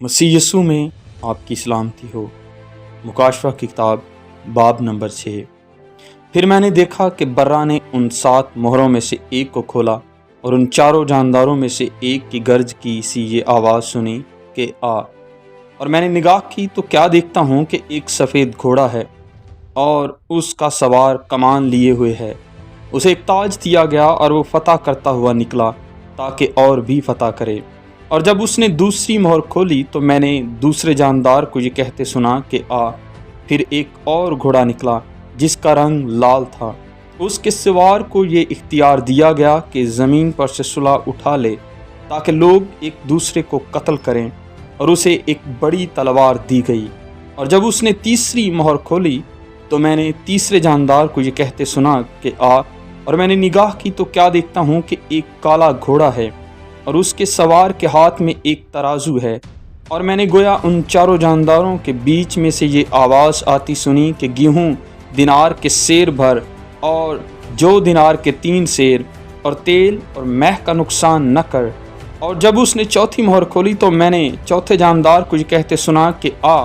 مسیح یسوع میں آپ کی سلامتی ہو۔ مکاشفہ کی کتاب باب نمبر 6۔ پھر میں نے دیکھا کہ برا نے ان 7 مہروں میں سے ایک کو کھولا، اور ان 4 جانداروں میں سے ایک کی گرج کی سی یہ آواز سنی کہ آ۔ اور میں نے نگاہ کی تو کیا دیکھتا ہوں کہ ایک سفید گھوڑا ہے، اور اس کا سوار کمان لیے ہوئے ہے۔ اسے ایک تاج دیا گیا، اور وہ فتح کرتا ہوا نکلا تاکہ اور بھی فتح کرے۔ اور جب اس نے دوسری مہر کھولی تو میں نے دوسرے جاندار کو یہ کہتے سنا کہ آ۔ پھر ایک اور گھوڑا نکلا جس کا رنگ لال تھا۔ اس کے سوار کو یہ اختیار دیا گیا کہ زمین پر سے صلہ اٹھا لے تاکہ لوگ ایک دوسرے کو قتل کریں، اور اسے ایک بڑی تلوار دی گئی۔ اور جب اس نے تیسری مہر کھولی تو میں نے تیسرے جاندار کو یہ کہتے سنا کہ آ۔ اور میں نے نگاہ کی تو کیا دیکھتا ہوں کہ ایک کالا گھوڑا ہے، اور اس کے سوار کے ہاتھ میں ایک ترازو ہے۔ اور میں نے گویا ان 4 جانداروں کے بیچ میں سے یہ آواز آتی سنی کہ گیہوں دینار کے سیر بھر، اور جو دینار کے 3 سیر، اور تیل اور مہ کا نقصان نہ کر۔ اور جب اس نے چوتھی مہر کھولی تو میں نے چوتھے جاندار کو یہ کہتے سنا کہ آ۔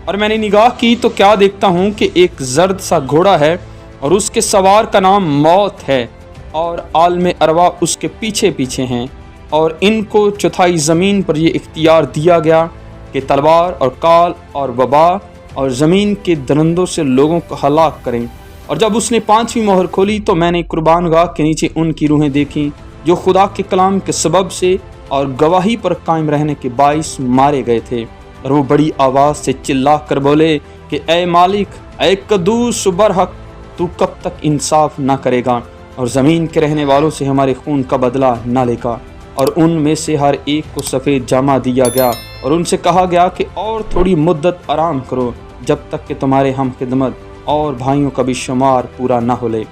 اور میں نے نگاہ کی تو کیا دیکھتا ہوں کہ ایک زرد سا گھوڑا ہے، اور اس کے سوار کا نام موت ہے، اور عالم ارواح اس کے پیچھے پیچھے ہیں۔ اور ان کو چوتھائی زمین پر یہ اختیار دیا گیا کہ تلوار اور کال اور وبا اور زمین کے درندوں سے لوگوں کو ہلاک کریں۔ اور جب اس نے 5ویں مہر کھولی تو میں نے قربان گاہ کے نیچے ان کی روحیں دیکھیں جو خدا کے کلام کے سبب سے اور گواہی پر قائم رہنے کے باعث مارے گئے تھے، اور وہ بڑی آواز سے چلا کر بولے کہ اے مالک، اے قدوس و برحق، تو کب تک انصاف نہ کرے گا اور زمین کے رہنے والوں سے ہمارے خون کا بدلہ نہ لے گا؟ اور ان میں سے ہر ایک کو سفید جامہ دیا گیا، اور ان سے کہا گیا کہ اور تھوڑی مدت آرام کرو، جب تک کہ تمہارے ہم خدمت اور بھائیوں کا بھی شمار پورا نہ ہو لے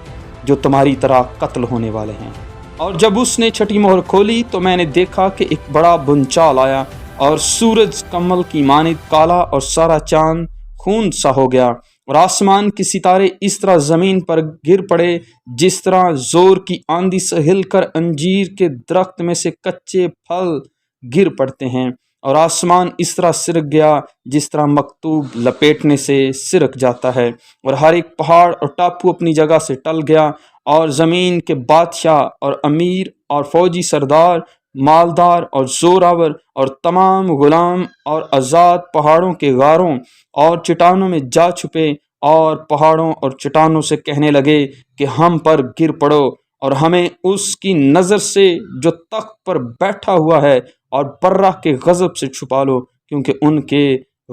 جو تمہاری طرح قتل ہونے والے ہیں۔ اور جب اس نے 6ٹھی مہر کھولی تو میں نے دیکھا کہ ایک بڑا بنچال آیا، اور سورج کمل کی مانند کالا، اور سارا چاند خون سا ہو گیا، اور آسمان کے ستارے اس طرح زمین پر گر پڑے جس طرح زور کی آندھی سے ہل کر انجیر کے درخت میں سے کچے پھل گر پڑتے ہیں، اور آسمان اس طرح سرک گیا جس طرح مکتوب لپیٹنے سے سرک جاتا ہے، اور ہر ایک پہاڑ اور ٹاپو اپنی جگہ سے ٹل گیا، اور زمین کے بادشاہ اور امیر اور فوجی سردار، مالدار اور زوراور اور تمام غلام اور آزاد پہاڑوں کے غاروں اور چٹانوں میں جا چھپے، اور پہاڑوں اور چٹانوں سے کہنے لگے کہ ہم پر گر پڑو اور ہمیں اس کی نظر سے جو تخت پر بیٹھا ہوا ہے اور برہ کے غضب سے چھپا لو، کیونکہ ان کے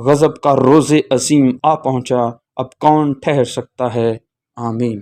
غضب کا روز عظیم آ پہنچا۔ اب کون ٹھہر سکتا ہے؟ آمین۔